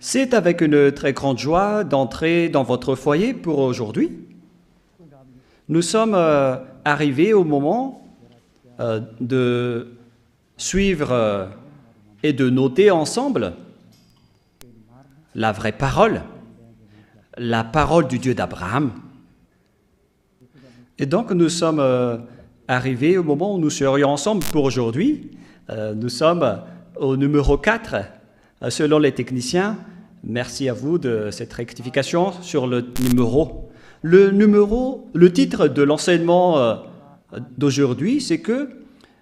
C'est avec une très grande joie d'entrer dans votre foyer pour aujourd'hui. Nous sommes arrivés au moment de suivre et de noter ensemble la vraie parole, la parole du Dieu d'Abraham. Et donc nous sommes arrivés au moment où nous serions ensemble pour aujourd'hui. Nous sommes au numéro 4, selon les techniciens. Merci à vous de cette rectification sur le numéro. Le titre de l'enseignement d'aujourd'hui, c'est que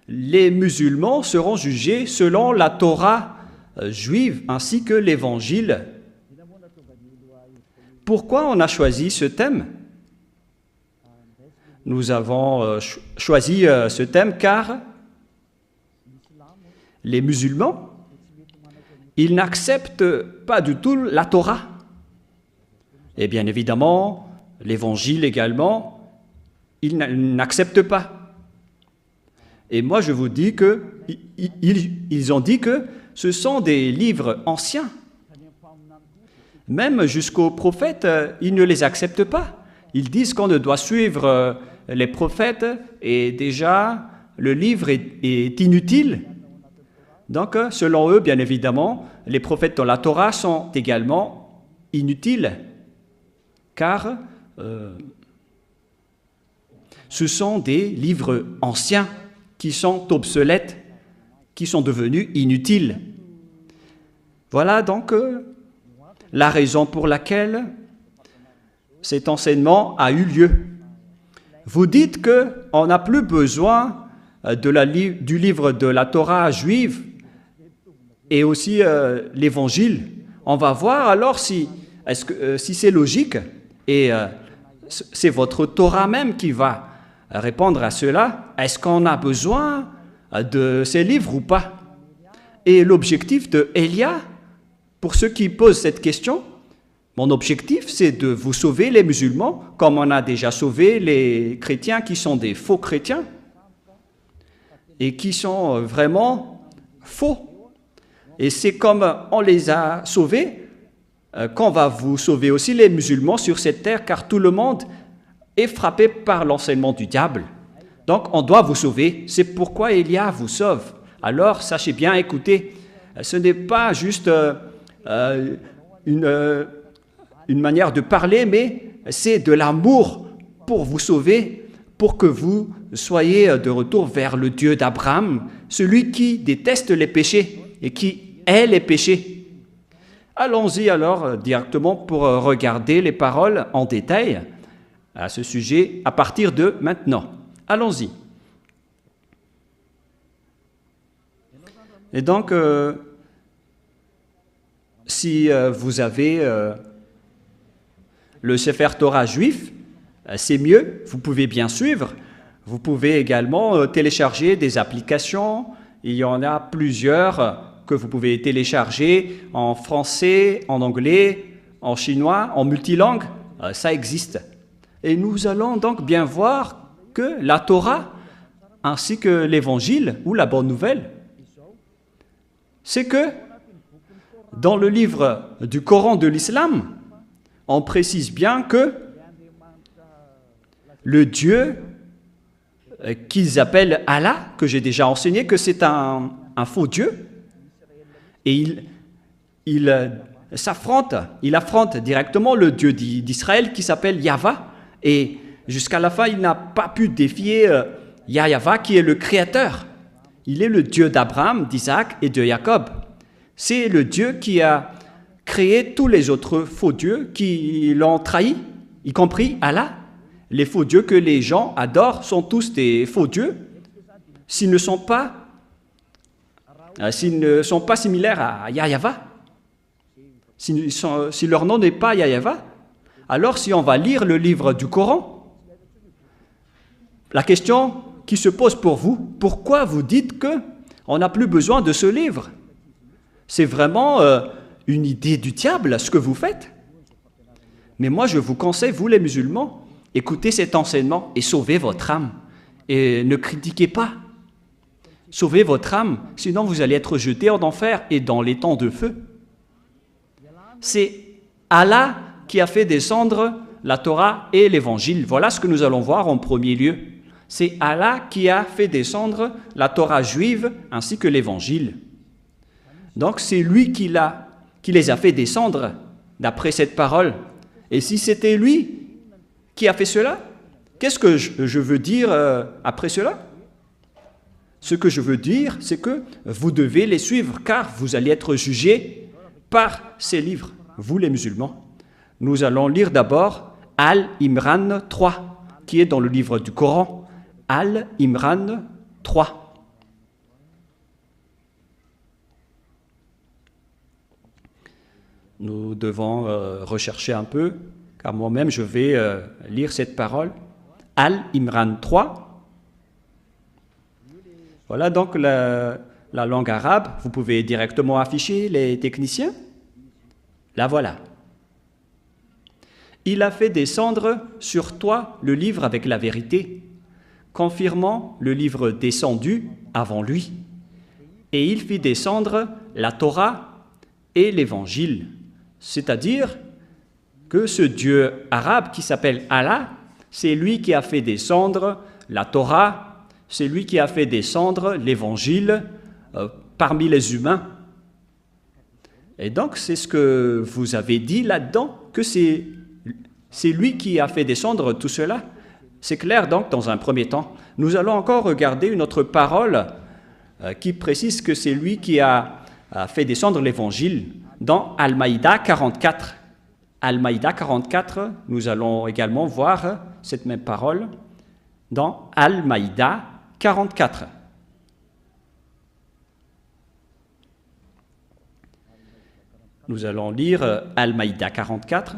les musulmans seront jugés selon la Torah juive ainsi que l'Évangile. Pourquoi on a choisi ce thème ? Nous avons choisi ce thème car les musulmans, ils n'acceptent pas du tout la Torah. Et bien évidemment, l'Évangile également, ils n'acceptent pas. Et moi, je vous dis qu'ils ont dit que ce sont des livres anciens. Même jusqu'aux prophètes, ils ne les acceptent pas. Ils disent qu'on ne doit suivre les prophètes et déjà, le livre est inutile. Donc, selon eux, bien évidemment, les prophètes dans la Torah sont également inutiles, car ce sont des livres anciens qui sont obsolètes, qui sont devenus inutiles. Voilà donc la raison pour laquelle cet enseignement a eu lieu. Vous dites qu'on n'a plus besoin du livre de la Torah juive et aussi l'Évangile. On va voir alors si c'est logique et c'est votre Torah même qui va répondre à cela. Est-ce qu'on a besoin de ces livres ou pas? Et l'objectif de Elia, pour ceux qui posent cette question, mon objectif, c'est de vous sauver les musulmans, comme on a déjà sauvé les chrétiens qui sont des faux chrétiens et qui sont vraiment faux. Et c'est comme on les a sauvés qu'on va vous sauver aussi les musulmans sur cette terre, car tout le monde est frappé par l'enseignement du diable. Donc on doit vous sauver. C'est pourquoi Elia vous sauve. Alors sachez bien, écoutez, ce n'est pas juste une manière de parler, mais c'est de l'amour pour vous sauver, pour que vous soyez de retour vers le Dieu d'Abraham, celui qui déteste les péchés et qui hait les péchés. Allons-y alors directement pour regarder les paroles en détail à ce sujet à partir de maintenant. Allons-y. Et donc, si vous avez le Sefer Torah juif, c'est mieux, vous pouvez bien suivre. Vous pouvez également télécharger des applications. Il y en a plusieurs que vous pouvez télécharger en français, en anglais, en chinois, en multilangue. Ça existe. Et nous allons donc bien voir que la Torah, ainsi que l'Évangile ou la Bonne Nouvelle, c'est que dans le livre du Coran de l'Islam, on précise bien que le Dieu qu'ils appellent Allah, que j'ai déjà enseigné, que c'est un faux Dieu, et il affronte directement le Dieu d'Israël qui s'appelle Yahva, et jusqu'à la fin, il n'a pas pu défier Yahva qui est le Créateur. Il est le Dieu d'Abraham, d'Isaac et de Jacob. C'est le Dieu qui a créé tous les autres faux dieux qui l'ont trahi, y compris Allah. Les faux dieux que les gens adorent sont tous des faux dieux s'ils ne sont pas similaires à Yahva. Si leur nom n'est pas Yahva, alors si on va lire le livre du Coran, la question qui se pose pour vous, pourquoi vous dites qu'on n'a plus besoin de ce livre? C'est vraiment une idée du diable, ce que vous faites. Mais moi, je vous conseille, vous les musulmans, écoutez cet enseignement et sauvez votre âme. Et ne critiquez pas. Sauvez votre âme, sinon vous allez être jeté en enfer et dans les temps de feu. C'est Allah qui a fait descendre la Torah et l'Évangile. Voilà ce que nous allons voir en premier lieu. C'est Allah qui a fait descendre la Torah juive ainsi que l'Évangile. Donc c'est lui qui les a fait descendre d'après cette parole. Et si c'était lui qui a fait cela, qu'est-ce que je veux dire après cela? Ce que je veux dire, c'est que vous devez les suivre, car vous allez être jugés par ces livres, vous les musulmans. Nous allons lire d'abord Al-Imran 3, qui est dans le livre du Coran. Al-Imran 3. Nous devons rechercher un peu, car moi-même je vais lire cette parole. Al-Imran 3. Voilà donc la langue arabe. Vous pouvez directement afficher les techniciens. La voilà. Il a fait descendre sur toi le livre avec la vérité, confirmant le livre descendu avant lui. Et il fit descendre la Torah et l'Évangile. C'est-à-dire que ce Dieu arabe qui s'appelle Allah, c'est lui qui a fait descendre la Torah, c'est lui qui a fait descendre l'Évangile parmi les humains. Et donc, c'est ce que vous avez dit là-dedans, que c'est lui qui a fait descendre tout cela. C'est clair donc dans un premier temps. Nous allons encore regarder une autre parole qui précise que c'est lui qui a fait descendre l'Évangile dans Al-Maïda 44. Al-Maïda 44, nous allons également voir cette même parole dans Al-Maïda 44. Nous allons lire Al-Maïda 44.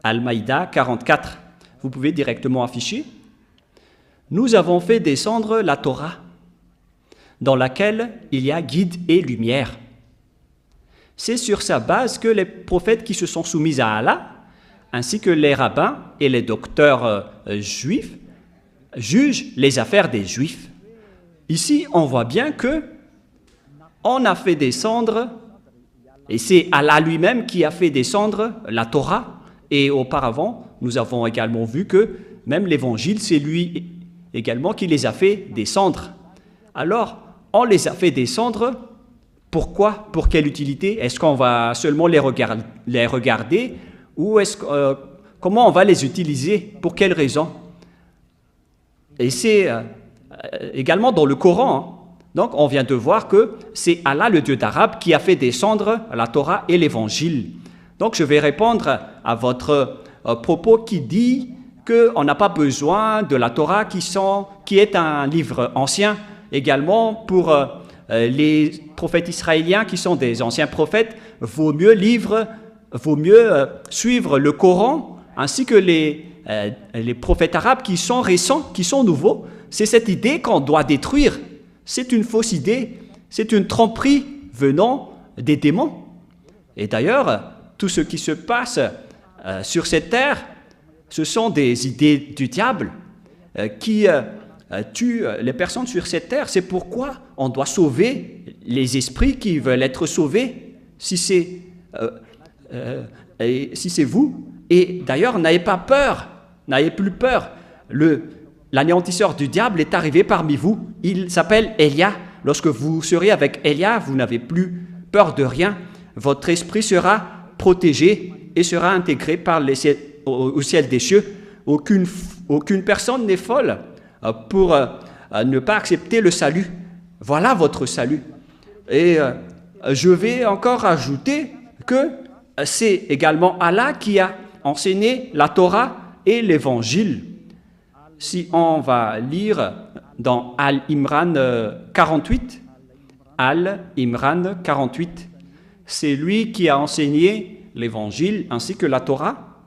Al-Maïda 44. Vous pouvez directement afficher. Nous avons fait descendre la Torah, dans laquelle il y a guide et lumière. C'est sur sa base que les prophètes qui se sont soumis à Allah, ainsi que les rabbins et les docteurs juifs, jugent les affaires des juifs. Ici, on voit bien que on a fait descendre, et c'est Allah lui-même qui a fait descendre la Torah, et auparavant, nous avons également vu que même l'Évangile, c'est lui également qui les a fait descendre. Alors, on les a fait descendre. Pourquoi? Pour quelle utilité? Est-ce qu'on va seulement les regarder ou comment on va les utiliser? Pour quelle raison? Et c'est également dans le Coran. Hein. Donc, on vient de voir que c'est Allah, le Dieu d'Arabe, qui a fait descendre la Torah et l'Évangile. Donc, je vais répondre à votre propos qui dit qu'on n'a pas besoin de la Torah qui est un livre ancien. Également, pour les prophètes israéliens qui sont des anciens prophètes, vaut mieux suivre le Coran, ainsi que les prophètes arabes qui sont récents, qui sont nouveaux. C'est cette idée qu'on doit détruire. C'est une fausse idée, c'est une tromperie venant des démons. Et d'ailleurs, tout ce qui se passe sur cette terre, ce sont des idées du diable qui tuent les personnes sur cette terre. C'est pourquoi on doit sauver les esprits qui veulent être sauvés, si c'est vous. Et d'ailleurs, n'ayez pas peur, n'ayez plus peur. L'anéantisseur du diable est arrivé parmi vous. Il s'appelle Elia. Lorsque vous serez avec Elia, vous n'avez plus peur de rien. Votre esprit sera protégé et sera intégré au ciel des cieux. Aucune personne n'est folle pour ne pas accepter le salut. Voilà votre salut. Et je vais encore ajouter que c'est également Allah qui a enseigné la Torah et l'Évangile. Si on va lire dans Al-Imran 48, Al-Imran 48, c'est lui qui a enseigné l'Évangile ainsi que la Torah.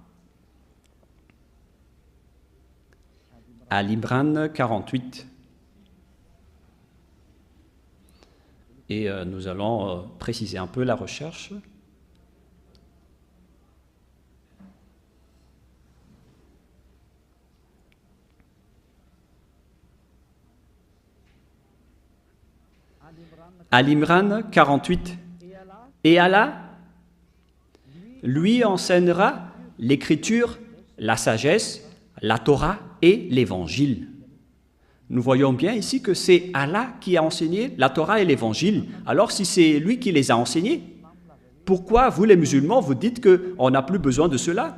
Al-Imran 48. Et nous allons préciser un peu la recherche. Al-Imran 48, Et Allah lui enseignera l'écriture, la sagesse, la Torah et l'évangile. Nous voyons bien ici que c'est Allah qui a enseigné la Torah et l'évangile. Alors si c'est lui qui les a enseignés, pourquoi vous les musulmans vous dites qu'on n'a plus besoin de cela?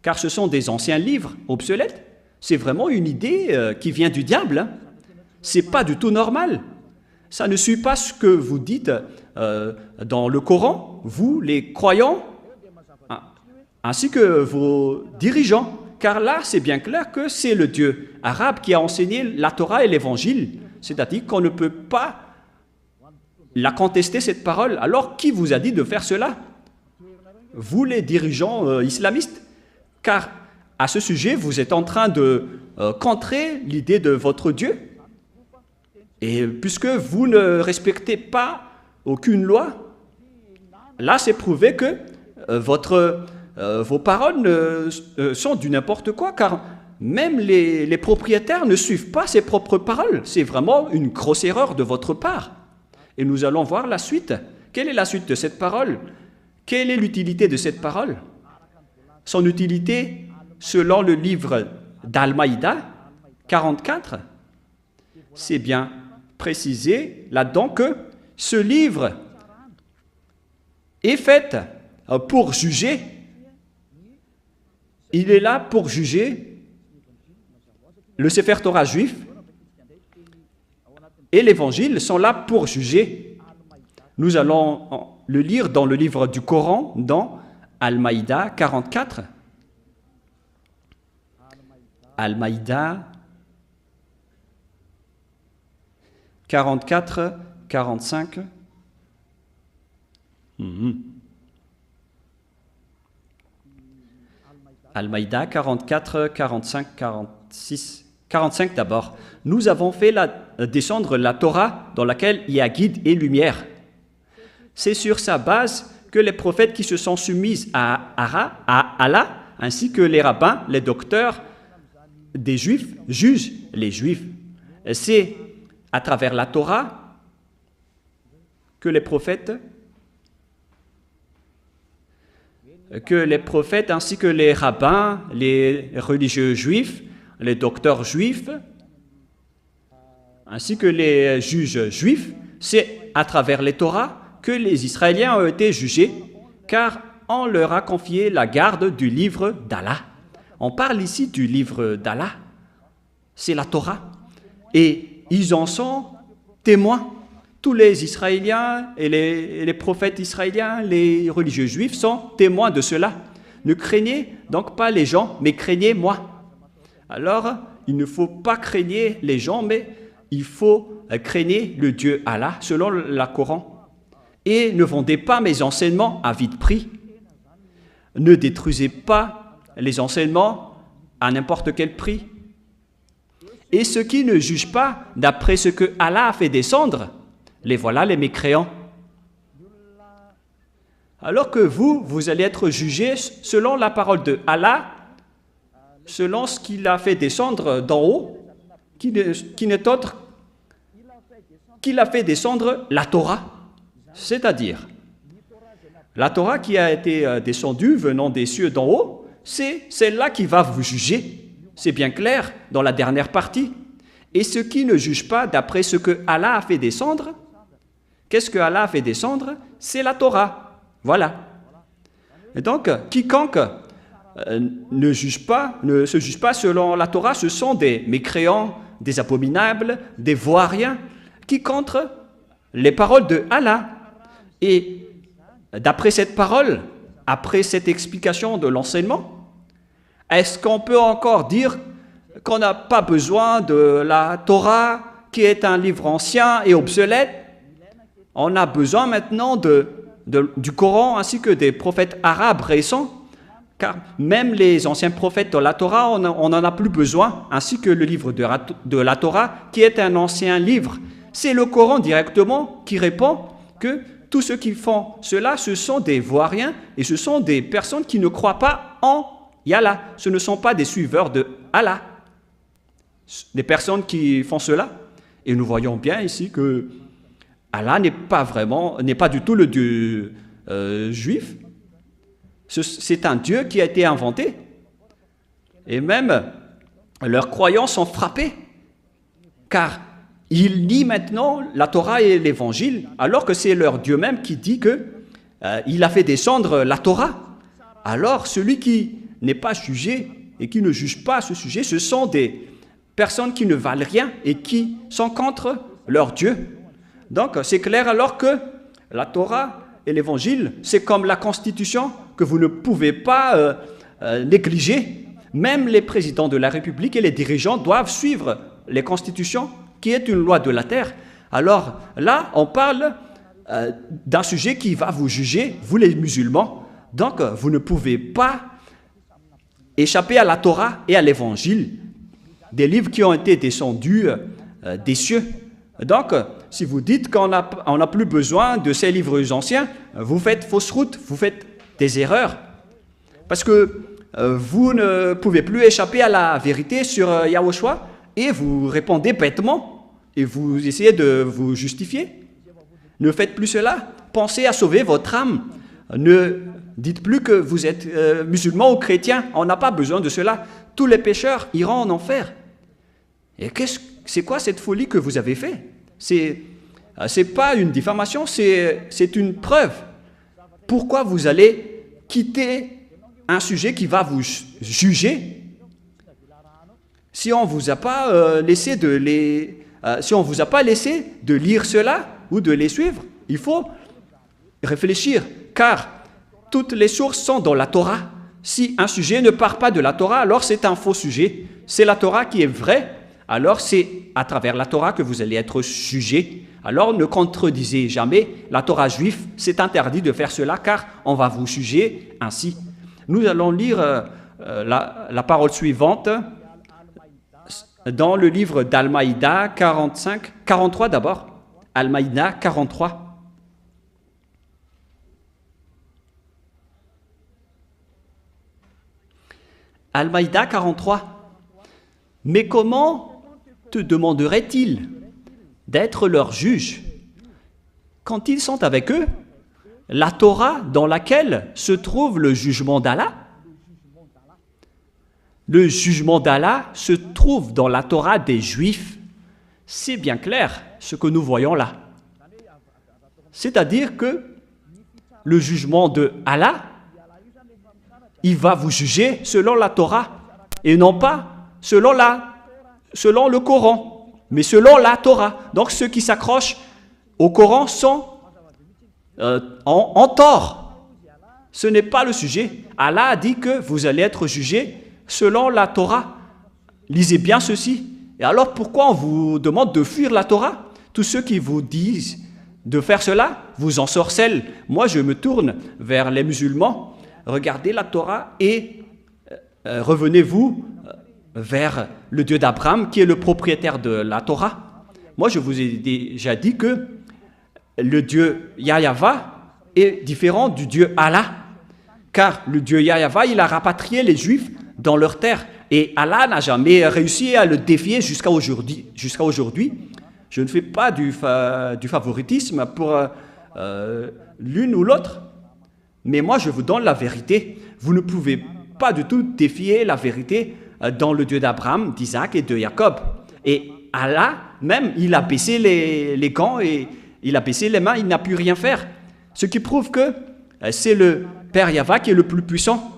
Car ce sont des anciens livres obsolètes. C'est vraiment une idée qui vient du diable. Hein. Ce n'est pas du tout normal. Ça ne suit pas ce que vous dites dans le Coran, vous les croyants, ainsi que vos dirigeants. Car là, c'est bien clair que c'est le Dieu arabe qui a enseigné la Torah et l'Évangile. C'est-à-dire qu'on ne peut pas la contester, cette parole. Alors, qui vous a dit de faire cela? Vous, les dirigeants islamistes. Car à ce sujet, vous êtes en train de contrer l'idée de votre Dieu. Et puisque vous ne respectez pas aucune loi, là, c'est prouvé que vos paroles sont du n'importe quoi, car même les propriétaires ne suivent pas ses propres paroles. C'est vraiment une grosse erreur de votre part. Et nous allons voir la suite. Quelle est la suite de cette parole? Quelle est l'utilité de cette parole? Son utilité, selon le livre d'Al-Maïda 44, c'est bien précisé là-dedans que ce livre est fait pour juger. Il est là pour juger le Sefer Torah juif et l'Évangile sont là pour juger. Nous allons le lire dans le livre du Coran, dans Al-Maïda 44. Al-Maïda 44, 45. Al-Maïda 44, 45, 46. 45 d'abord. Nous avons fait descendre la Torah dans laquelle il y a guide et lumière. C'est sur sa base que les prophètes qui se sont soumis à Allah, ainsi que les rabbins, les docteurs des Juifs, jugent les Juifs. C'est à travers la Torah que les prophètes ainsi que les rabbins, les religieux juifs, les docteurs juifs, ainsi que les juges juifs, c'est à travers les Torahs que les Israéliens ont été jugés, car on leur a confié la garde du livre d'Allah. On parle ici du livre d'Allah, c'est la Torah, et ils en sont témoins. Tous les Israéliens et les prophètes israéliens, les religieux juifs sont témoins de cela. Ne craignez donc pas les gens, mais craignez moi. Alors, il ne faut pas craigner les gens, mais il faut craigner le Dieu Allah, selon le Coran. Et ne vendez pas mes enseignements à vide prix. Ne détruisez pas les enseignements à n'importe quel prix. Et ceux qui ne jugent pas d'après ce que Allah a fait descendre, les voilà les mécréants. Alors que vous allez être jugés selon la parole de Allah, selon ce qu'il a fait descendre d'en haut, qui n'est autre qu'il a fait descendre la Torah. C'est-à-dire, la Torah qui a été descendue venant des cieux d'en haut, c'est celle-là qui va vous juger. C'est bien clair dans la dernière partie. Et ceux qui ne jugent pas d'après ce que Allah a fait descendre, qu'est-ce que Allah a fait descendre? C'est la Torah. Voilà. Et donc, quiconque ne se juge pas selon la Torah, ce sont des mécréants, des abominables, des voiriens, qui contre les paroles de Allah. Et d'après cette parole, après cette explication de l'enseignement, est-ce qu'on peut encore dire qu'on n'a pas besoin de la Torah, qui est un livre ancien et obsolète? On a besoin maintenant du Coran ainsi que des prophètes arabes récents, car même les anciens prophètes de la Torah, on n'en a plus besoin, ainsi que le livre de la Torah, qui est un ancien livre. C'est le Coran directement qui répond que tous ceux qui font cela, ce sont des voiriens et ce sont des personnes qui ne croient pas en Allah. Ce ne sont pas des suiveurs de Allah. Des personnes qui font cela. Et nous voyons bien ici que Allah n'est pas du tout le Dieu juifs. C'est un Dieu qui a été inventé. Et même leurs croyants sont frappés, car ils nient maintenant la Torah et l'Évangile, alors que c'est leur Dieu même qui dit qu'il a fait descendre la Torah. Alors celui qui n'est pas jugé et qui ne juge pas ce sujet, ce sont des personnes qui ne valent rien et qui sont contre leur Dieu. Donc c'est clair alors que la Torah et l'Évangile, c'est comme la Constitution que vous ne pouvez pas négliger. Même les présidents de la République et les dirigeants doivent suivre les constitutions, qui est une loi de la terre. Alors là, on parle d'un sujet qui va vous juger, vous les musulmans. Donc, vous ne pouvez pas échapper à la Torah et à l'Évangile, des livres qui ont été descendus des cieux. Donc, si vous dites qu'on n'a plus besoin de ces livres anciens, vous faites fausse route, vous faites des erreurs. Parce que vous ne pouvez plus échapper à la vérité sur Yahushua et vous répondez bêtement et vous essayez de vous justifier. Ne faites plus cela. Pensez à sauver votre âme. Ne dites plus que vous êtes musulman ou chrétien. On n'a pas besoin de cela. Tous les pécheurs iront en enfer. Et c'est quoi cette folie que vous avez fait? C'est pas une diffamation, c'est une preuve. Pourquoi vous allez quitter un sujet qui va vous juger si on vous a pas laissé de lire cela ou de les suivre? Il faut réfléchir, car toutes les sources sont dans la Torah. Si un sujet ne part pas de la Torah, alors c'est un faux sujet. C'est la Torah qui est vraie, alors c'est à travers la Torah que vous allez être jugé. Alors ne contredisez jamais la Torah juive, c'est interdit de faire cela, car on va vous juger ainsi. Nous allons lire la parole suivante dans le livre d'Al-Maïda 43 d'abord. Al-Maïda 43. Al-Maïda 43. Mais comment te demanderaient-ils d'être leur juge quand ils sont avec eux la Torah dans laquelle se trouve le jugement d'Allah? Le jugement d'Allah se trouve dans la Torah des Juifs. C'est bien clair ce que nous voyons là. C'est-à-dire que le jugement de Allah, il va vous juger selon la Torah et non pas selon le Coran, mais selon la Torah. Donc ceux qui s'accrochent au Coran sont en tort. Ce n'est pas le sujet. Allah a dit que vous allez être jugés selon la Torah. Lisez bien ceci. Et alors pourquoi on vous demande de fuir la Torah? Tous ceux qui vous disent de faire cela vous ensorcellent. Moi je me tourne vers les musulmans. Regardez la Torah et revenez-vous vers le Dieu d'Abraham qui est le propriétaire de la Torah. Moi je vous ai déjà dit que le Dieu Yahva est différent du Dieu Allah, car le Dieu Yahva, il a rapatrié les Juifs dans leur terre, et Allah n'a jamais réussi à le défier jusqu'à aujourd'hui. Je ne fais pas du favoritisme pour l'une ou l'autre, mais moi je vous donne la vérité. Vous ne pouvez pas du tout défier la vérité dans le Dieu d'Abraham, d'Isaac et de Jacob. Et Allah, même, il a baissé les gants et il a baissé les mains, il n'a pu rien faire. Ce qui prouve que c'est le Père Yahva qui est le plus puissant,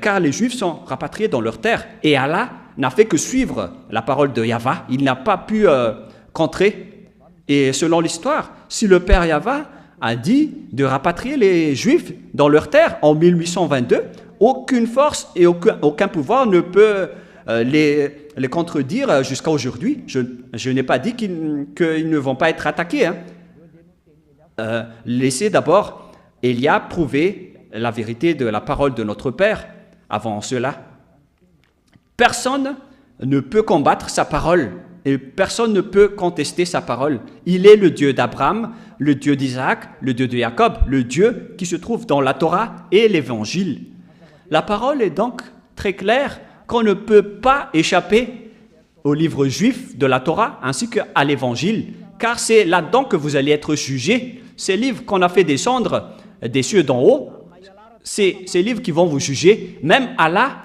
car les Juifs sont rapatriés dans leur terre. Et Allah n'a fait que suivre la parole de Yahva. Il n'a pas pu contrer. Et selon l'histoire, si le Père Yahva a dit de rapatrier les Juifs dans leur terre en 1822, aucune force et aucun pouvoir ne peut les contredire jusqu'à aujourd'hui. Je n'ai pas dit qu'ils ne vont pas être attaqués. Laissez d'abord Élia prouver la vérité de la parole de notre Père avant cela. Personne ne peut combattre sa parole et personne ne peut contester sa parole. Il est le Dieu d'Abraham, le Dieu d'Isaac, le Dieu de Jacob, le Dieu qui se trouve dans la Torah et l'Évangile. La parole est donc très claire qu'on ne peut pas échapper au livre juif de la Torah ainsi qu'à l'Évangile, car c'est là-dedans que vous allez être jugés. Ces livres qu'on a fait descendre des cieux d'en haut, c'est ces livres qui vont vous juger. Même Allah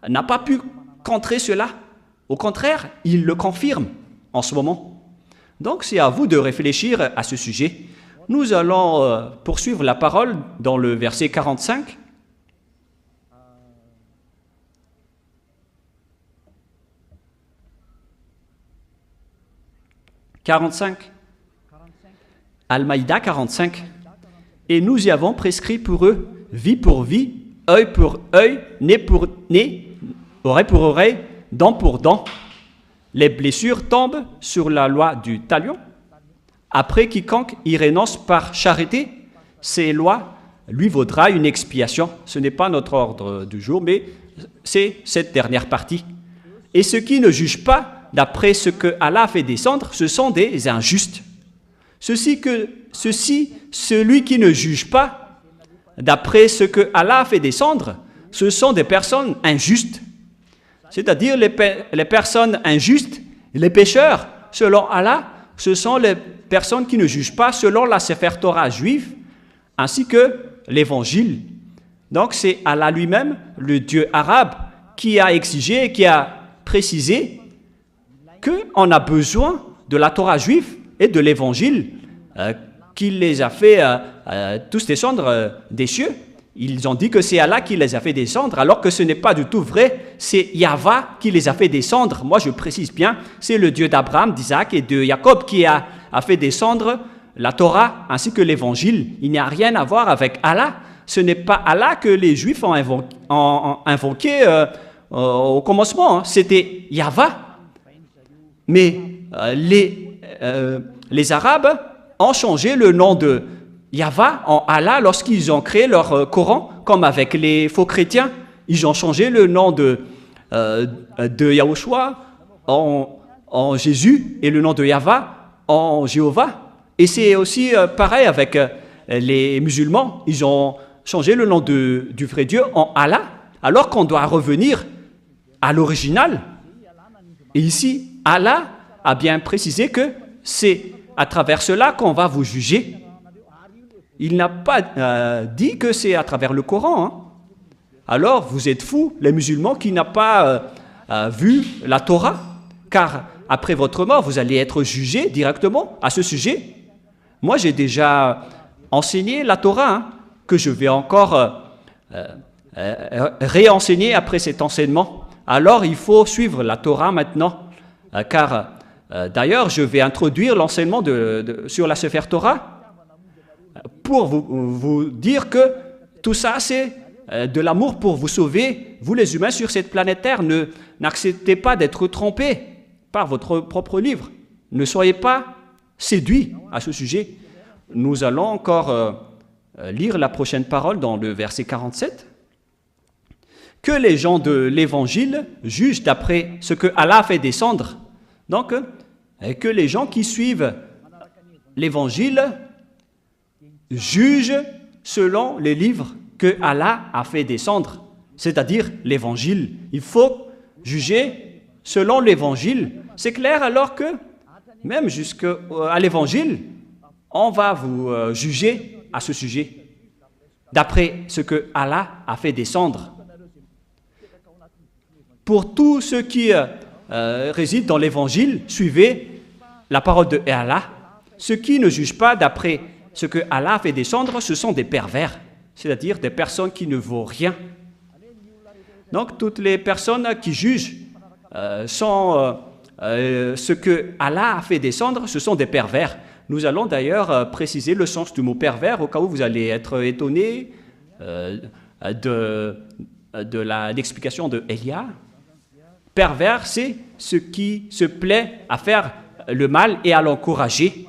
n'a pas pu contrer cela. Au contraire, il le confirme en ce moment. Donc c'est à vous de réfléchir à ce sujet. Nous allons poursuivre la parole dans le verset 45. Al-Maïda 45. Et nous y avons prescrit pour eux vie pour vie, œil pour œil, nez pour nez, oreille pour oreille, dent pour dent. Les blessures tombent sur la loi du talion. Après, quiconque y renonce par charité, ces lois lui vaudra une expiation. Ce n'est pas notre ordre du jour, mais c'est cette dernière partie. Et ceux qui ne jugent pas d'après ce que Allah a fait descendre, ce sont des injustes. Celui qui ne juge pas d'après ce que Allah a fait descendre, ce sont des personnes injustes. C'est-à-dire les personnes injustes, les pécheurs, selon Allah, ce sont les personnes qui ne jugent pas selon la Sefer Torah juive, ainsi que l'Évangile. Donc c'est Allah lui-même, le Dieu arabe, qui a exigé, qui a précisé qu'on a besoin de la Torah juive et de l'Évangile, qui les a fait tous descendre des cieux. Ils ont dit que c'est Allah qui les a fait descendre, alors que ce n'est pas du tout vrai. C'est Yahva qui les a fait descendre. Moi, je précise bien, c'est le Dieu d'Abraham, d'Isaac et de Jacob qui a fait descendre la Torah ainsi que l'Évangile. Il n'y a rien à voir avec Allah. Ce n'est pas Allah que les Juifs ont invoqué au commencement. C'était Yahva. Mais les Arabes ont changé le nom de Yahva en Allah lorsqu'ils ont créé leur Coran, comme avec les faux chrétiens. Ils ont changé le nom de Yahushua en Jésus et le nom de Yahva en Jéhovah. Et c'est aussi pareil avec les musulmans. Ils ont changé le nom du vrai Dieu en Allah, alors qu'on doit revenir à l'original. Et ici, Allah a bien précisé que c'est à travers cela qu'on va vous juger. Il n'a pas dit que c'est à travers le Coran. Hein. Alors, vous êtes fous, les musulmans, qui n'ont pas vu la Torah, car après votre mort, vous allez être jugés directement à ce sujet. Moi, j'ai déjà enseigné la Torah, hein, que je vais encore réenseigner après cet enseignement. Alors, il faut suivre la Torah maintenant, car d'ailleurs, je vais introduire l'enseignement sur la Sefer Torah, pour vous dire que tout ça, c'est de l'amour pour vous sauver, vous les humains sur cette planète Terre. N'acceptez pas d'être trompés par votre propre livre. Ne soyez pas séduits à ce sujet. Nous allons encore lire la prochaine parole dans le verset 47. Que les gens de l'Évangile jugent d'après ce que Allah a fait descendre. Donc, que les gens qui suivent l'Évangile juge selon les livres que Allah a fait descendre, c'est-à-dire l'Évangile. Il faut juger selon l'Évangile. C'est clair alors que, même jusqu'à l'Évangile, on va vous juger à ce sujet, d'après ce que Allah a fait descendre. Pour tous ceux qui résident dans l'Évangile, suivez la parole de Allah. Ceux qui ne jugent pas d'après ce que Allah a fait descendre, ce sont des pervers, c'est-à-dire des personnes qui ne vaut rien. Donc, toutes les personnes qui jugent ce que Allah a fait descendre, ce sont des pervers. Nous allons d'ailleurs préciser le sens du mot pervers, au cas où vous allez être étonné de l'explication de Elia. Pervers, c'est ce qui se plaît à faire le mal et à l'encourager.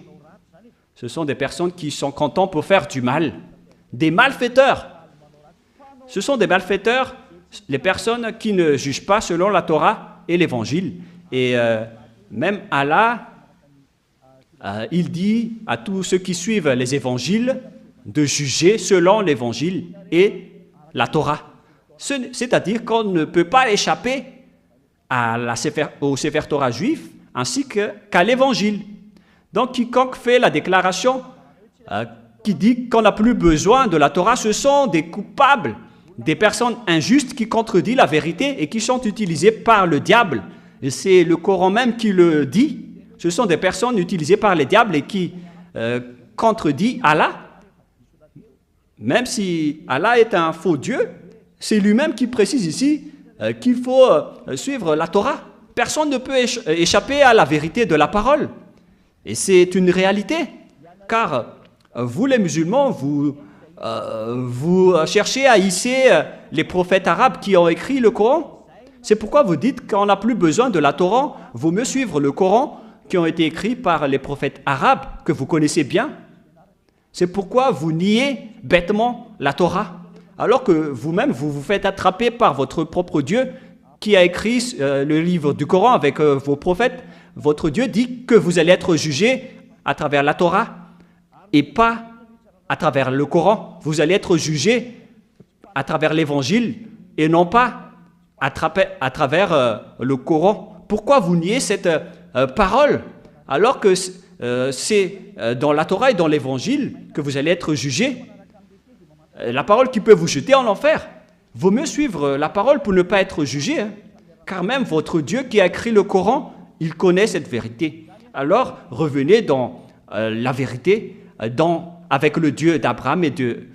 Ce sont des personnes qui sont contentes pour faire du mal. Des malfaiteurs. Ce sont des malfaiteurs, les personnes qui ne jugent pas selon la Torah et l'Évangile. Et même Allah, il dit à tous ceux qui suivent les Évangiles de juger selon l'Évangile et la Torah. C'est-à-dire qu'on ne peut pas échapper au Sefer Torah juif ainsi qu'à l'Évangile. Donc, quiconque fait la déclaration qui dit qu'on n'a plus besoin de la Torah, ce sont des coupables, des personnes injustes qui contredisent la vérité et qui sont utilisées par le diable. Et c'est le Coran même qui le dit. Ce sont des personnes utilisées par les diables et qui contredisent Allah. Même si Allah est un faux Dieu, c'est lui-même qui précise ici qu'il faut suivre la Torah. Personne ne peut échapper à la vérité de la parole. Et c'est une réalité. Car vous, les musulmans, vous cherchez à hisser les prophètes arabes qui ont écrit le Coran. C'est pourquoi vous dites qu'on n'a plus besoin de la Torah. Vaut mieux suivre le Coran qui ont été écrits par les prophètes arabes que vous connaissez bien. C'est pourquoi vous niez bêtement la Torah, alors que vous-même, vous vous faites attraper par votre propre Dieu qui a écrit le livre du Coran avec vos prophètes. Votre Dieu dit que vous allez être jugé à travers la Torah et pas à travers le Coran. Vous allez être jugé à travers l'Évangile et non pas à travers le Coran. Pourquoi vous niez cette parole alors que c'est dans la Torah et dans l'Évangile que vous allez être jugé? La parole qui peut vous jeter en enfer. Vaut mieux suivre la parole pour ne pas être jugé, hein, car même votre Dieu qui a écrit le Coran, il connaît cette vérité. Alors revenez dans la vérité, avec le Dieu d'Abraham et de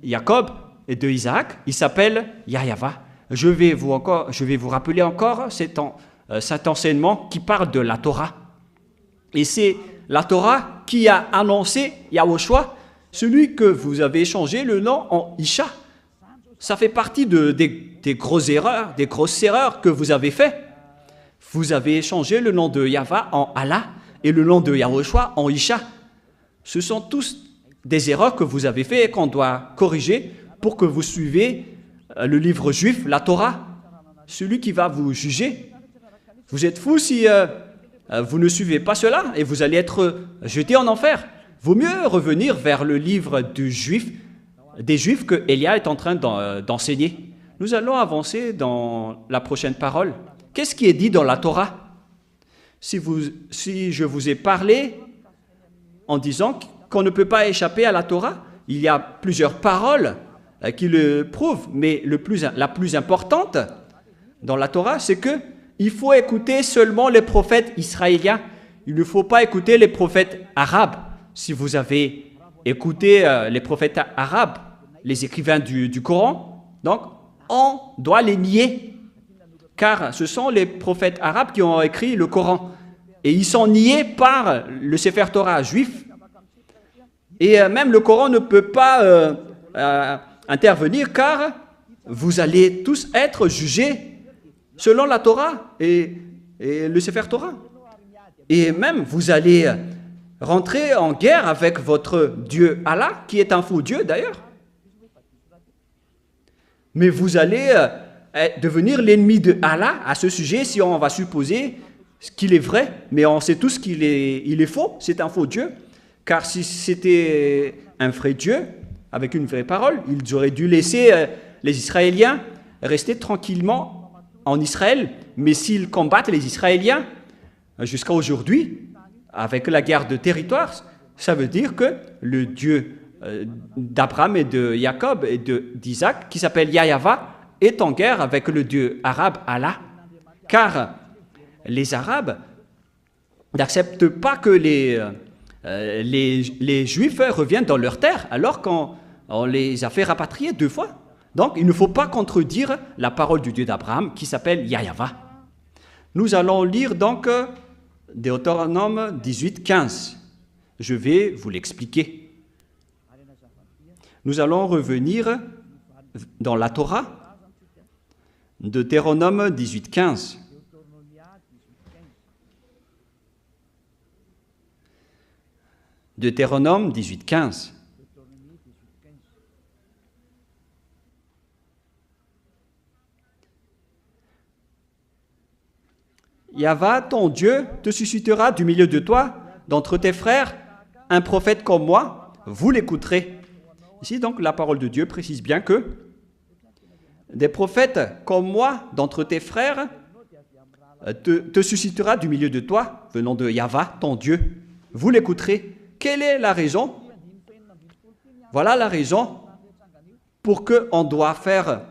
Jacob et de Isaac. Il s'appelle Yahweh. Je vais vous rappeler encore cet enseignement qui parle de la Torah. Et c'est la Torah qui a annoncé Yahushua, celui que vous avez changé le nom en Isha. Ça fait partie des grosses erreurs que vous avez fait. Vous avez changé le nom de Yahweh en Allah et le nom de Yahushua en Isha. Ce sont tous des erreurs que vous avez fait et qu'on doit corriger pour que vous suivez le livre juif, la Torah, celui qui va vous juger. Vous êtes fous si vous ne suivez pas cela et vous allez être jeté en enfer. Vaut mieux revenir vers le livre des Juifs que Elia est en train d'enseigner. Nous allons avancer dans la prochaine parole. Qu'est-ce qui est dit dans la Torah? Si je vous ai parlé en disant qu'on ne peut pas échapper à la Torah, il y a plusieurs paroles qui le prouvent, mais la plus importante dans la Torah, c'est qu'il faut écouter seulement les prophètes israéliens. Il ne faut pas écouter les prophètes arabes. Si vous avez écouté les prophètes arabes, les écrivains du Coran, donc on doit les nier, car ce sont les prophètes arabes qui ont écrit le Coran, et ils sont niés par le Sefer Torah juif, et même le Coran ne peut pas intervenir, car vous allez tous être jugés selon la Torah et le Sefer Torah, et même vous allez rentrer en guerre avec votre Dieu Allah, qui est un faux Dieu d'ailleurs. Mais vous allez devenir l'ennemi de Allah à ce sujet si on va supposer qu'il est vrai, mais on sait tous qu'il est faux, c'est un faux Dieu. Car si c'était un vrai Dieu, avec une vraie parole, ils auraient dû laisser les Israéliens rester tranquillement en Israël. Mais s'ils combattent les Israéliens jusqu'à aujourd'hui, avec la guerre de territoire, ça veut dire que le Dieu d'Abraham et de Jacob et d'Isaac, qui s'appelle Yahweh, est en guerre avec le Dieu arabe Allah. Car les Arabes n'acceptent pas que les Juifs reviennent dans leur terre, alors qu'on les a fait rapatrier 2 fois. Donc, il ne faut pas contredire la parole du Dieu d'Abraham, qui s'appelle Yahweh. Nous allons lire donc Deutéronome 18, 15. Je vais vous l'expliquer. Nous allons revenir dans la Torah, Deutéronome 18, 15. Deutéronome 18, 15. Yahweh, ton Dieu, te suscitera du milieu de toi, d'entre tes frères, un prophète comme moi, vous l'écouterez. Ici, donc, la parole de Dieu précise bien que des prophètes comme moi, d'entre tes frères, te suscitera du milieu de toi, venant de Yahweh, ton Dieu. Vous l'écouterez. Quelle est la raison? Voilà la raison pour qu'on doit faire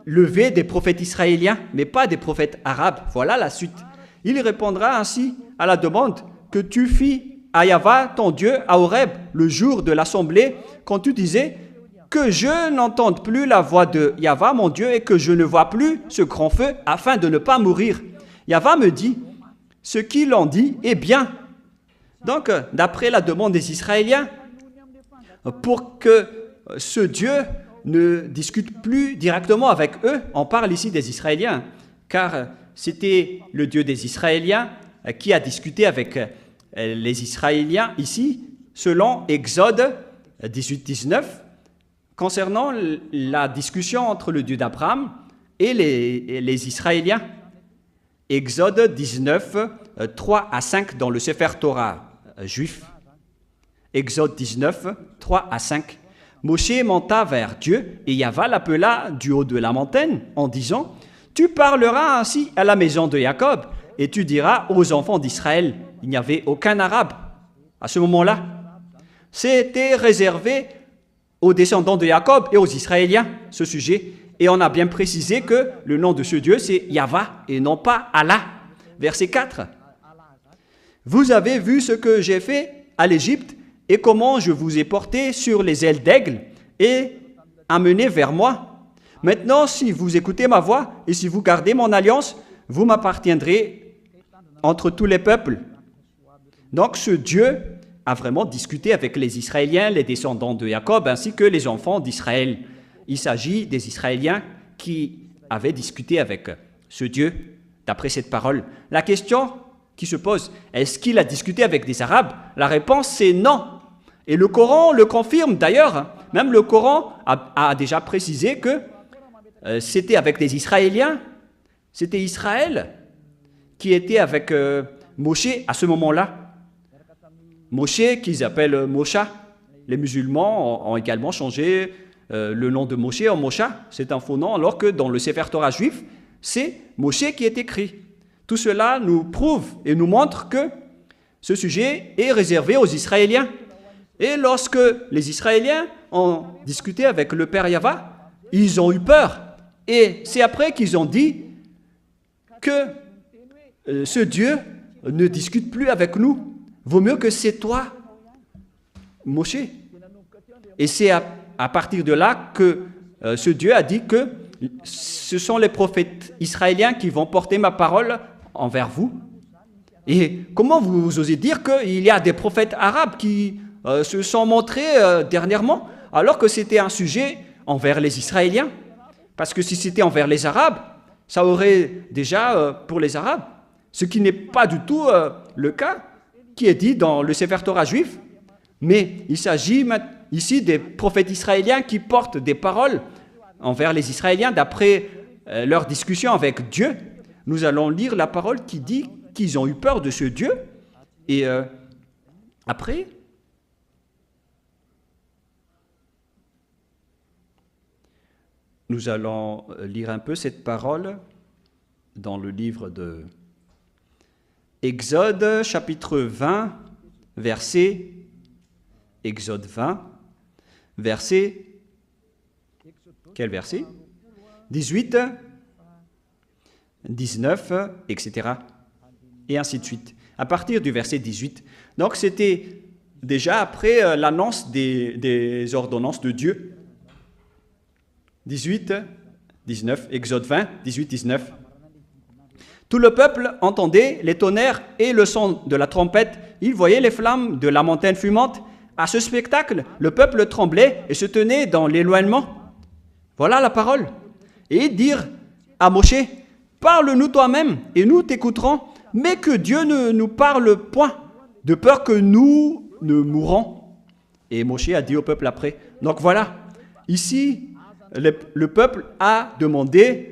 lever des prophètes israéliens, mais pas des prophètes arabes. Voilà la suite. Il répondra ainsi à la demande que tu fis à Yahva, ton Dieu, à Horeb, le jour de l'assemblée, quand tu disais que je n'entende plus la voix de Yahva, mon Dieu, et que je ne vois plus ce grand feu, afin de ne pas mourir. Yahva me dit, ce qu'il en dit est bien. Donc, d'après la demande des Israéliens, pour que ce Dieu ne discute plus directement avec eux, on parle ici des Israéliens, car c'était le Dieu des Israéliens qui a discuté avec les Israéliens ici, selon Exode 18-19, concernant la discussion entre le Dieu d'Abraham et les Israéliens. Exode 19, 3 à 5 dans le Sefer Torah juif. Exode 19, 3 à 5. Moshe monta vers Dieu et Yahva l'appela du haut de la montagne en disant, « Tu parleras ainsi à la maison de Jacob et tu diras aux enfants d'Israël, il n'y avait aucun arabe à ce moment-là. C'était réservé aux descendants de Jacob et aux Israéliens, ce sujet. Et on a bien précisé que le nom de ce Dieu, c'est Yahva et non pas Allah. Verset 4. Vous avez vu ce que j'ai fait à l'Égypte et comment je vous ai porté sur les ailes d'aigle et amené vers moi. Maintenant, si vous écoutez ma voix et si vous gardez mon alliance, vous m'appartiendrez entre tous les peuples. Donc ce Dieu a vraiment discuté avec les Israéliens, les descendants de Jacob, ainsi que les enfants d'Israël. Il s'agit des Israéliens qui avaient discuté avec ce Dieu, d'après cette parole. La question qui se pose, est-ce qu'il a discuté avec des Arabes? La réponse, c'est non. Et le Coran le confirme d'ailleurs. Même le Coran a déjà précisé que c'était avec des Israéliens. C'était Israël qui était avec Moshe à ce moment-là. Moshe, qu'ils appellent Mosha. Les musulmans ont également changé le nom de Moshe en Mosha. C'est un faux nom, alors que dans le Sefer Torah juif, c'est Moshe qui est écrit. Tout cela nous prouve et nous montre que ce sujet est réservé aux Israéliens. Et lorsque les Israéliens ont discuté avec le Père Yahva, ils ont eu peur. Et c'est après qu'ils ont dit que ce Dieu ne discute plus avec nous. Vaut mieux que c'est toi, Moshe. Et c'est à partir de là que ce Dieu a dit que ce sont les prophètes israéliens qui vont porter ma parole envers vous. Et comment vous osez dire qu'il y a des prophètes arabes qui se sont montrés dernièrement, alors que c'était un sujet envers les Israéliens? Parce que si c'était envers les Arabes, ça aurait déjà pour les Arabes, ce qui n'est pas du tout le cas qui est dit dans le Sefer Torah juif. Mais il s'agit ici des prophètes israéliens qui portent des paroles envers les Israéliens d'après leur discussion avec Dieu. Nous allons lire la parole qui dit qu'ils ont eu peur de ce Dieu. Et après, nous allons lire un peu cette parole dans le livre de Exode, chapitre 20, verset, Exode 20, verset, quel verset? 18, 19, etc. Et ainsi de suite. À partir du verset 18. Donc c'était déjà après l'annonce des ordonnances de Dieu. 18, 19, Exode 20, 18, 19. Tout le peuple entendait les tonnerres et le son de la trompette. Il voyait les flammes de la montagne fumante. À ce spectacle, le peuple tremblait et se tenait dans l'éloignement. Voilà la parole. Et ils dirent à Moshe, « Parle-nous toi-même et nous t'écouterons, mais que Dieu ne nous parle point, de peur que nous ne mourons. » Et Moshe a dit au peuple après. Donc voilà, ici, le peuple a demandé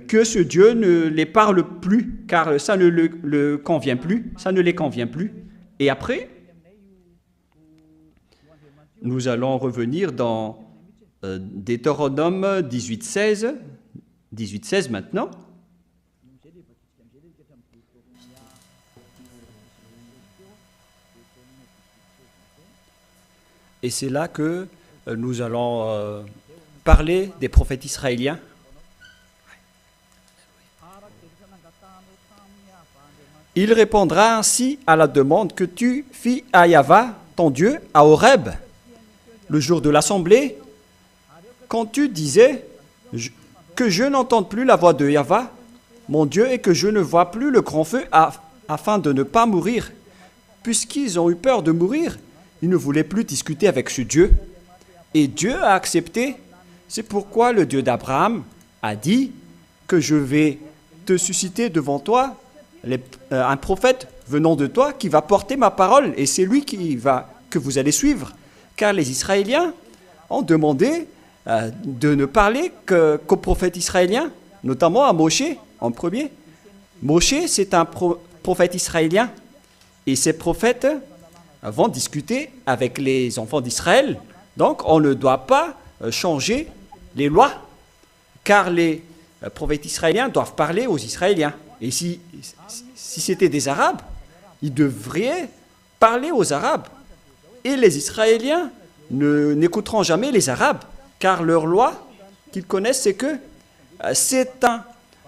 que ce Dieu ne les parle plus, car ça ne le convient plus, ça ne les convient plus. Et après, nous allons revenir dans Deutéronome 18:16, 18:16 maintenant. Et c'est là que nous allons parler des prophètes israéliens. Il répondra ainsi à la demande que tu fis à Yahvé, ton Dieu, à Horeb, le jour de l'assemblée, quand tu disais que je n'entende plus la voix de Yahvé, mon Dieu, et que je ne vois plus le grand feu afin de ne pas mourir. Puisqu'ils ont eu peur de mourir, ils ne voulaient plus discuter avec ce Dieu. Et Dieu a accepté. C'est pourquoi le Dieu d'Abraham a dit que je vais te susciter devant toi un prophète venant de toi qui va porter ma parole, et c'est lui que vous allez suivre. Car les Israéliens ont demandé de ne parler qu'aux prophètes israéliens, notamment à Moshe en premier. Moshe, c'est un prophète israélien, et ces prophètes vont discuter avec les enfants d'Israël. Donc on ne doit pas changer les lois, car les prophètes israéliens doivent parler aux Israéliens. Et si c'était des Arabes, ils devraient parler aux Arabes. Et les Israéliens n'écouteront jamais les Arabes, car leur loi qu'ils connaissent, c'est que c'est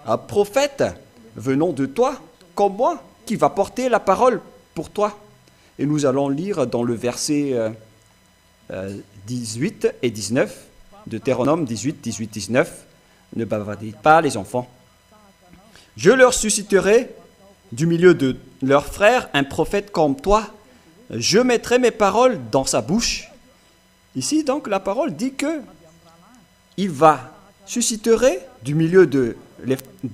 un prophète venant de toi, comme moi, qui va porter la parole pour toi. Et nous allons lire dans le verset 18 et 19, Deutéronome 18, 18, 19, ne bavardez pas les enfants. Je leur susciterai du milieu de leurs frères un prophète comme toi. Je mettrai mes paroles dans sa bouche. Ici, donc, la parole dit que il va susciterait du milieu de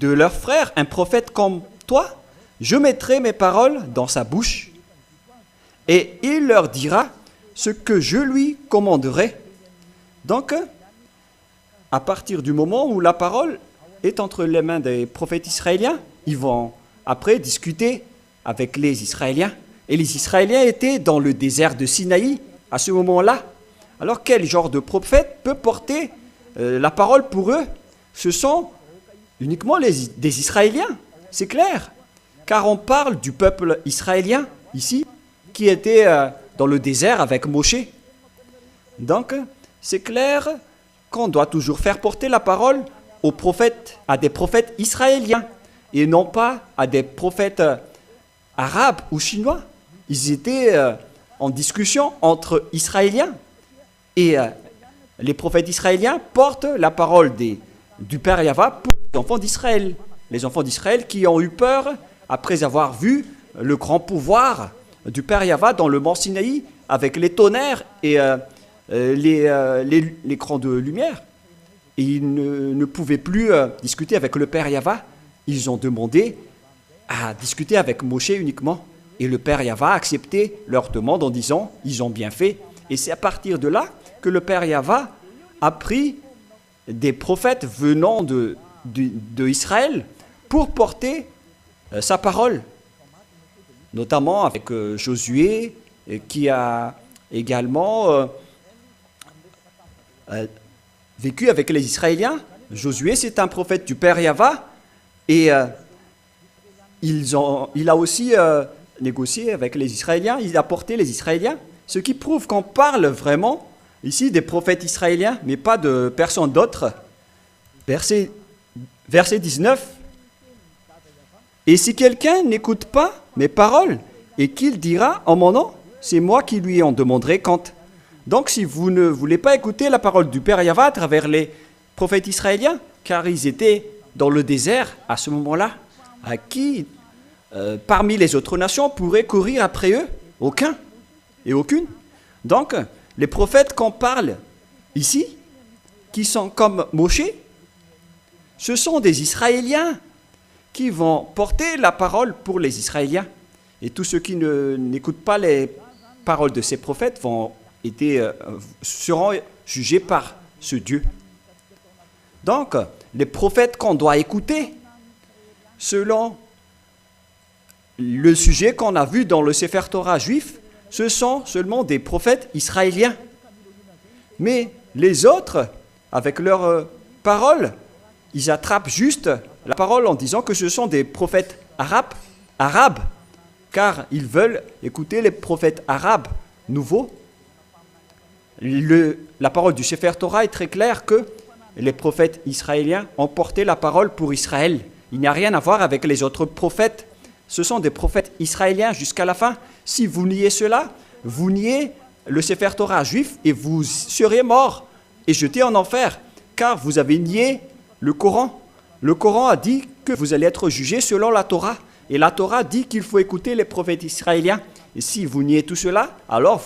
leurs frères un prophète comme toi. Je mettrai mes paroles dans sa bouche et il leur dira ce que je lui commanderai. Donc, à partir du moment où la parole est entre les mains des prophètes israéliens, ils vont après discuter avec les Israéliens. Et les Israéliens étaient dans le désert de Sinaï à ce moment-là. Alors quel genre de prophète peut porter la parole pour eux? Ce sont uniquement des Israéliens, c'est clair. Car on parle du peuple israélien ici, qui était dans le désert avec Moshe. Donc, c'est clair qu'on doit toujours faire porter la parole aux prophètes, à des prophètes israéliens, et non pas à des prophètes arabes ou chinois. Ils étaient en discussion entre Israéliens, et les prophètes israéliens portent la parole du Père Yahvé pour les enfants d'Israël. Les enfants d'Israël qui ont eu peur après avoir vu le grand pouvoir du Père Yahvé dans le mont Sinaï avec les tonnerres et les crans de lumière. Et ils ne pouvaient plus discuter avec le Père Yahvé. Ils ont demandé à discuter avec Moshe uniquement. Et le Père Yahvé a accepté leur demande en disant « ils ont bien fait ». Et c'est à partir de là que le Père Yahvé a pris des prophètes venant de Israël pour porter sa parole. Notamment avec Josué, qui a également vécu avec les Israéliens. Josué, c'est un prophète du Père Yahvé, et il a aussi négocié avec les Israéliens, il a porté les Israéliens, ce qui prouve qu'on parle vraiment ici des prophètes israéliens, mais pas de personne d'autre. Verset 19. Et si quelqu'un n'écoute pas mes paroles et qu'il dira en mon nom, c'est moi qui lui en demanderai compte. Donc si vous ne voulez pas écouter la parole du Père Yahvé à travers les prophètes israéliens, car ils étaient dans le désert à ce moment-là, à qui parmi les autres nations pourrait courir après eux? Aucun et aucune. Donc les prophètes qu'on parle ici, qui sont comme Moshe, ce sont des Israéliens qui vont porter la parole pour les Israéliens. Et tous ceux qui n'écoutent pas les paroles de ces prophètes seront jugés par ce Dieu. Donc, les prophètes qu'on doit écouter, selon le sujet qu'on a vu dans le Sefer Torah juif, ce sont seulement des prophètes israéliens. Mais les autres, avec leurs paroles, ils attrapent juste la parole en disant que ce sont des prophètes arabes, car ils veulent écouter les prophètes arabes nouveaux. La parole du Sefer Torah est très claire que les prophètes israéliens ont porté la parole pour Israël. Il n'y a rien à voir avec les autres prophètes. Ce sont des prophètes israéliens jusqu'à la fin. Si vous niez cela, vous niez le Sefer Torah juif et vous serez morts et jetés en enfer, car vous avez nié le Coran. Le Coran a dit que vous allez être jugés selon la Torah. Et la Torah dit qu'il faut écouter les prophètes israéliens. Et si vous niez tout cela, alors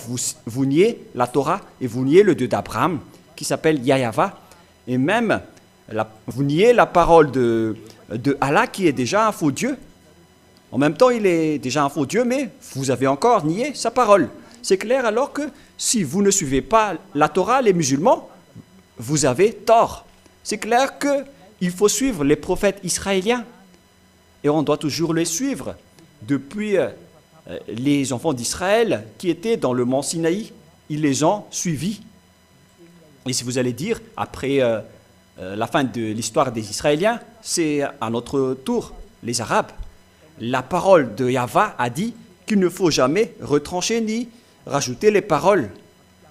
vous niez la Torah et vous niez le Dieu d'Abraham, qui s'appelle Yahava. Et même, vous niez la parole de Allah, qui est déjà un faux Dieu. En même temps, il est déjà un faux Dieu, mais vous avez encore nié sa parole. C'est clair alors que si vous ne suivez pas la Torah, les musulmans, vous avez tort. C'est clair qu'il faut suivre les prophètes israéliens. Et on doit toujours les suivre. Depuis les enfants d'Israël qui étaient dans le mont Sinaï, ils les ont suivis. Et si vous allez dire, après la fin de l'histoire des Israéliens, c'est à notre tour, les Arabes. La parole de Yahva a dit qu'il ne faut jamais retrancher ni rajouter les paroles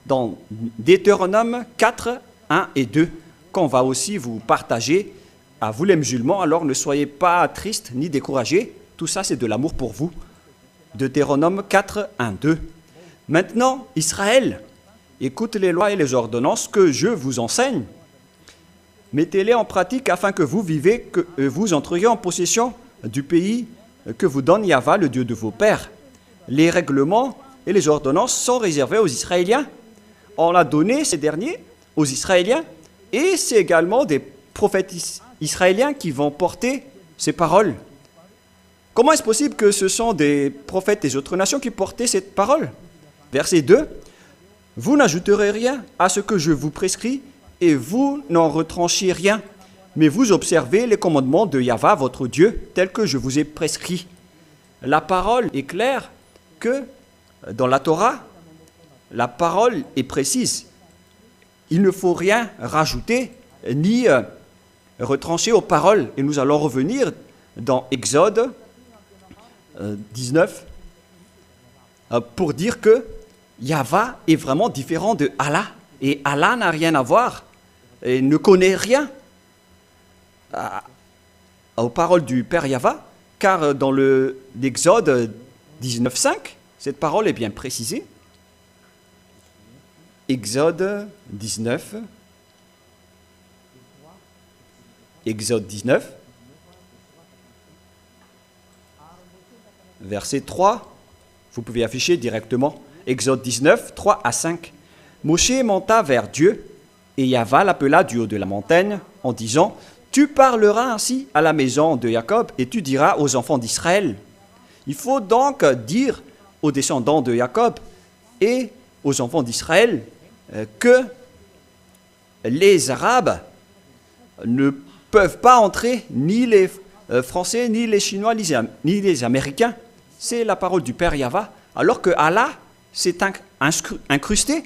dans Deutéronome 4, 1 et 2, qu'on va aussi vous partager à vous les musulmans. Alors ne soyez pas tristes ni découragés, tout ça c'est de l'amour pour vous. Deutéronome 4, 1, 2. Maintenant, Israël, écoute les lois et les ordonnances que je vous enseigne. Mettez-les en pratique afin que vous vivez, que vous entriez en possession du pays que vous donne Yahva, le Dieu de vos pères. Les règlements et les ordonnances sont réservés aux Israéliens. On a donné ces derniers aux Israéliens et c'est également des prophètes israéliens qui vont porter ces paroles. Comment est-ce possible que ce sont des prophètes des autres nations qui portaient cette parole? Verset 2. Vous n'ajouterez rien à ce que je vous prescris et vous n'en retranchiez rien, mais vous observez les commandements de Yahva, votre Dieu, tels que je vous ai prescrits. La parole est claire que dans la Torah, la parole est précise. Il ne faut rien rajouter ni retrancher aux paroles. Et nous allons revenir dans Exode 19 pour dire que Yahva est vraiment différent de Allah. Et Allah n'a rien à voir et ne connaît rien aux paroles du Père Yahva, car dans l'Exode 19.5, cette parole est bien précisée. Exode 19, verset 3, vous pouvez afficher directement, Exode 19, 3 à 5. Moshe monta vers Dieu, et Yahva l'appela du haut de la montagne, en disant, « Tu parleras ainsi à la maison de Jacob, et tu diras aux enfants d'Israël. » Il faut donc dire aux descendants de Jacob et aux enfants d'Israël que les Arabes ne peuvent pas entrer, ni les Français, ni les Chinois, ni les Américains. C'est la parole du Père Yahva, alors que Allah s'est incrusté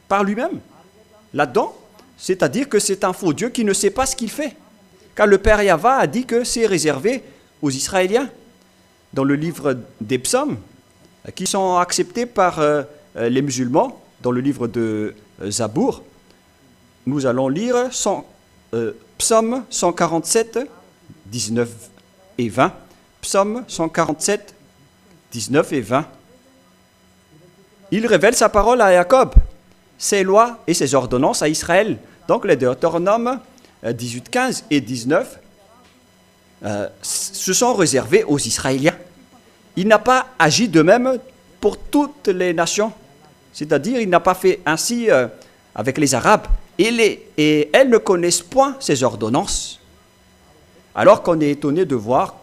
par lui-même là-dedans, c'est-à-dire que c'est un faux Dieu qui ne sait pas ce qu'il fait. Car le Père Yahva a dit que c'est réservé aux Israéliens dans le livre des psaumes, qui sont acceptés par les musulmans, dans le livre de Zabour. Nous allons lire psaume 147, 19 et 20. Psaume 147, 19 et 20. Il révèle sa parole à Jacob, ses lois et ses ordonnances à Israël. Donc les Deutéronome 18, 15 et 19 se sont réservés aux Israéliens. Il n'a pas agi de même pour toutes les nations. C'est-à-dire, il n'a pas fait ainsi avec les Arabes. Et elles ne connaissent point ces ordonnances. Alors qu'on est étonné de voir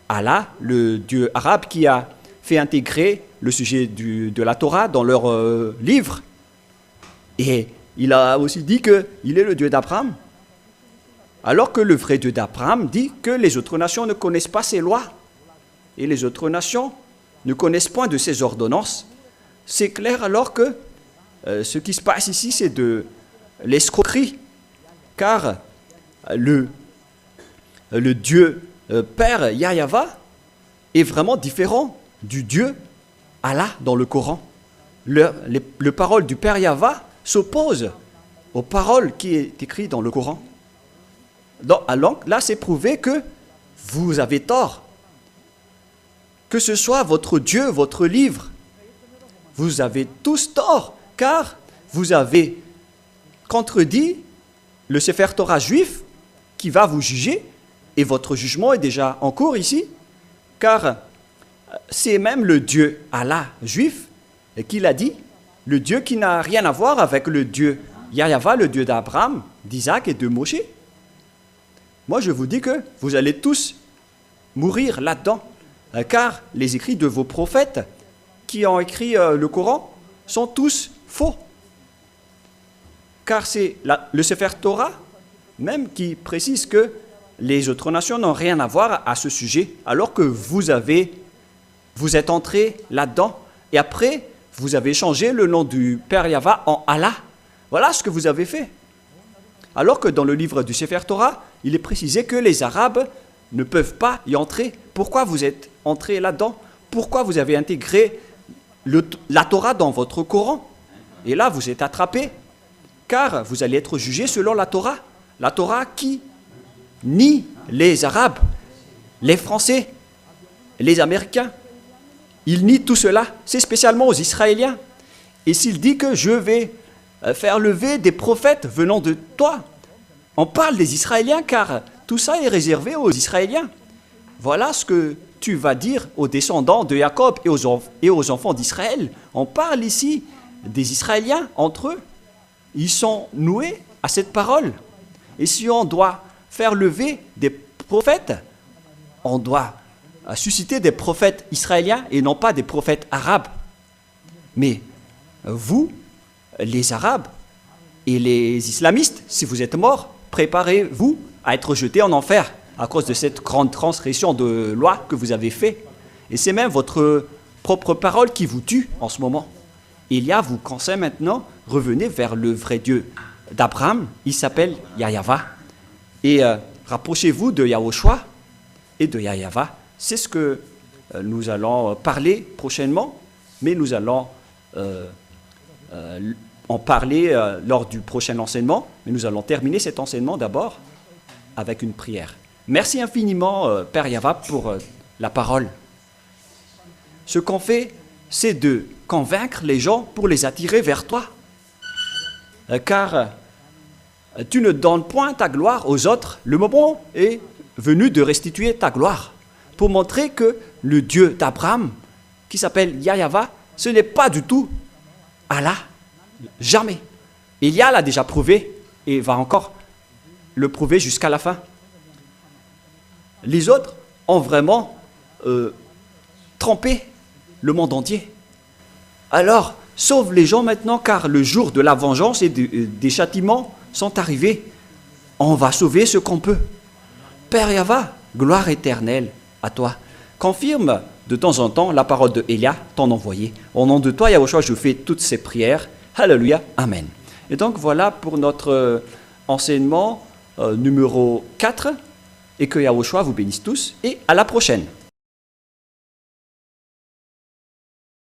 Allah, le Dieu arabe, qui a fait intégrer le sujet de la Torah dans leur livre. Et il a aussi dit qu'il est le Dieu d'Abraham. Alors que le vrai Dieu d'Abraham dit que les autres nations ne connaissent pas ses lois. Et les autres nations ne connaissent point de ses ordonnances. C'est clair alors que ce qui se passe ici, c'est de l'escroquerie. Car le Dieu Père Yahva est vraiment différent du Dieu Allah dans le Coran. le parole du Père Yahva s'oppose aux paroles qui est écrites dans le Coran. Alors là, c'est prouvé que vous avez tort. Que ce soit votre Dieu, votre livre, vous avez tous tort, car vous avez contredit le Sefer Torah juif qui va vous juger, et votre jugement est déjà en cours ici, car c'est même le Dieu Allah juif qui l'a dit, le Dieu qui n'a rien à voir avec le Dieu Yahva, le Dieu d'Abraham, d'Isaac et de Moshe. Moi, je vous dis que vous allez tous mourir là-dedans, car les écrits de vos prophètes qui ont écrit le Coran sont tous faux. Car c'est le Sefer Torah même qui précise que les autres nations n'ont rien à voir à ce sujet, alors que vous êtes entrés là-dedans, et après, vous avez changé le nom du Père Yahva en Allah. Voilà ce que vous avez fait. Alors que dans le livre du Sefer Torah, il est précisé que les Arabes ne peuvent pas y entrer. Pourquoi vous êtes entrés là-dedans? Pourquoi vous avez intégré la Torah dans votre Coran? Et là, vous êtes attrapés, car vous allez être jugés selon la Torah. La Torah qui nie les Arabes, les Français, les Américains. Il nie tout cela. C'est spécialement aux Israéliens. Et s'il dit que je vais faire lever des prophètes venant de toi, on parle des Israéliens, car tout ça est réservé aux Israéliens. Voilà ce que tu vas dire aux descendants de Jacob et aux enfants d'Israël. On parle ici des Israéliens entre eux. Ils sont noués à cette parole. Et si on doit faire lever des prophètes, on doit susciter des prophètes israéliens et non pas des prophètes arabes. Mais vous, les Arabes et les islamistes, si vous êtes morts, préparez-vous à être jetés en enfer à cause de cette grande transgression de loi que vous avez fait. Et c'est même votre propre parole qui vous tue en ce moment. Élia vous conseille maintenant, revenez vers le vrai Dieu d'Abraham, il s'appelle Yahva. Et rapprochez-vous de Yahushua et de Yahva. C'est ce que nous allons parler prochainement, mais nous allons en parler lors du prochain enseignement. Mais nous allons terminer cet enseignement d'abord avec une prière. Merci infiniment, Père Yahva, pour la parole. Ce qu'on fait, c'est de convaincre les gens pour les attirer vers toi. Car tu ne donnes point ta gloire aux autres. Le moment est venu de restituer ta gloire pour montrer que le Dieu d'Abraham, qui s'appelle Yahva, ce n'est pas du tout Allah. Jamais. Élia l'a déjà prouvé et va encore le prouver jusqu'à la fin. Les autres ont vraiment trompé le monde entier. Alors, sauve les gens maintenant, car le jour de la vengeance et des châtiments sont arrivés. On va sauver ce qu'on peut. Père Yahva, gloire éternelle à toi. Confirme de temps en temps la parole de Élia, ton envoyé. Au nom de toi, Yahushua, je fais toutes ces prières. Alléluia, Amen. Et donc voilà pour notre enseignement numéro 4, et que Yahushua vous bénisse tous, et à la prochaine.